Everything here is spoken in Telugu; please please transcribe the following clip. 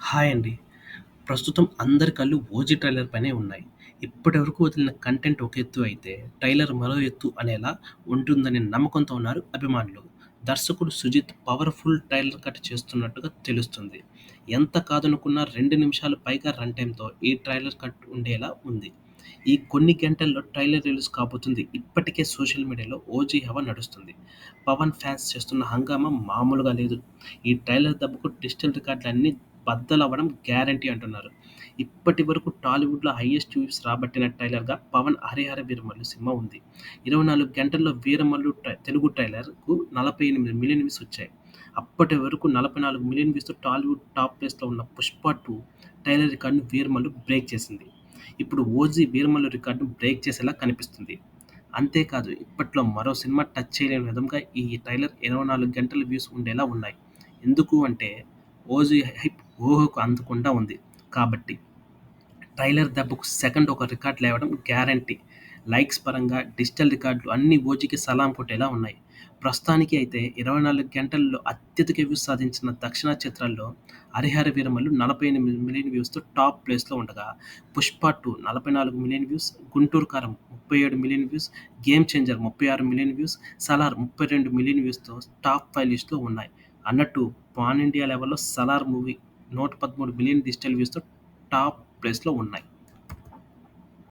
హాయ్ అండి. ప్రస్తుతం అందరి కళ్ళు 'ఓజీ' ట్రైలర్ పైనే ఉన్నాయి. ఇప్పటివరకు వదిలిన కంటెంట్ ఒక ఎత్తు అయితే, ట్రైలర్ మరో ఎత్తు అనేలా ఉంటుందనే నమ్మకంతో ఉన్నారు అభిమానులు. దర్శకుడు సుజిత్ పవర్‌ఫుల్ ట్రైలర్ కట్ చేస్తున్నట్టుగా తెలుస్తుంది. ఎంత కాదనుకున్నా 2 నిమిషాలు పైగా రన్ టైమ్‌తో ఈ ట్రైలర్ కట్ ఉండేలా ఉంది. ఈ కొన్ని గంటల్లో ట్రైలర్ రిలీజ్ కాబోతుంది. ఇప్పటికే సోషల్ మీడియాలో 'ఓజీ' హవా నడుస్తుంది. పవన్ ఫ్యాన్స్ చేస్తున్న హంగామా మామూలుగా లేదు. ఈ ట్రైలర్ దెబ్బకు డిజిటల్ రికార్డులన్నీ బద్దలవ్వడం గ్యారంటీ అంటున్నారు. ఇప్పటివరకు టాలీవుడ్‌లో హైయెస్ట్ వ్యూస్ రాబట్టిన ట్రైలర్‌గా పవన్ 'హరిహర వీరమల్లు' సినిమా ఉంది. 24 గంటల్లో 'వీరమల్లు' తెలుగు ట్రైలర్‌కు 48 మిలియన్ వ్యూస్ వచ్చాయి. అప్పటి వరకు 44 మిలియన్ వ్యూస్‌తో టాలీవుడ్ టాప్ ప్లేస్‌లో ఉన్న 'పుష్ప 2' ట్రైలర్ రికార్డును 'వీరమల్లు' బ్రేక్ చేసింది. ఇప్పుడు 'ఓజీ' 'వీరమల్లు' రికార్డును బ్రేక్ చేసేలా కనిపిస్తుంది. అంతేకాదు ఇప్పట్లో మరో సినిమా టచ్ చేయలేని విధంగా ఈ ట్రైలర్ 24 గంటల వ్యూస్ ఉండేలా ఉన్నాయి. ఎందుకు అంటే 'ఓజీ' హైప్ ఊహకు అందకుండా ఉంది. కాబట్టి ట్రైలర్ దెబ్బకు సెకండ్ ఒక రికార్డ్ లేవడం గ్యారంటీ. లైక్స్ పరంగా డిజిటల్ రికార్డులు అన్నీ 'ఓజీ'కి సలాం కొట్టేలా ఉన్నాయి. ప్రస్తుతానికి అయితే 24 గంటల్లో అత్యధిక వ్యూస్ సాధించిన దక్షిణ చిత్రాల్లో 'హరిహర వీరమల్లు' 48 మిలియన్ వ్యూస్‌తో టాప్ ప్లేస్‌లో ఉండగా, 'Pushpa 2' 44 million views, 'Guntur Kaaram' 37 million views, 'game changer' 36 million views, 'Salaar' 32 million వ్యూస్‌తో టాప్ 5 లిస్ట్‌లో ఉన్నాయి. అన్నట్టు పాన్ ఇండియా లెవెల్‌లో 'సలార్' మూవీ 113 మిలియన్ డిజిటల్ వ్యూస్‌తో టాప్ ప్లేస్‌లో ఉన్నాయి.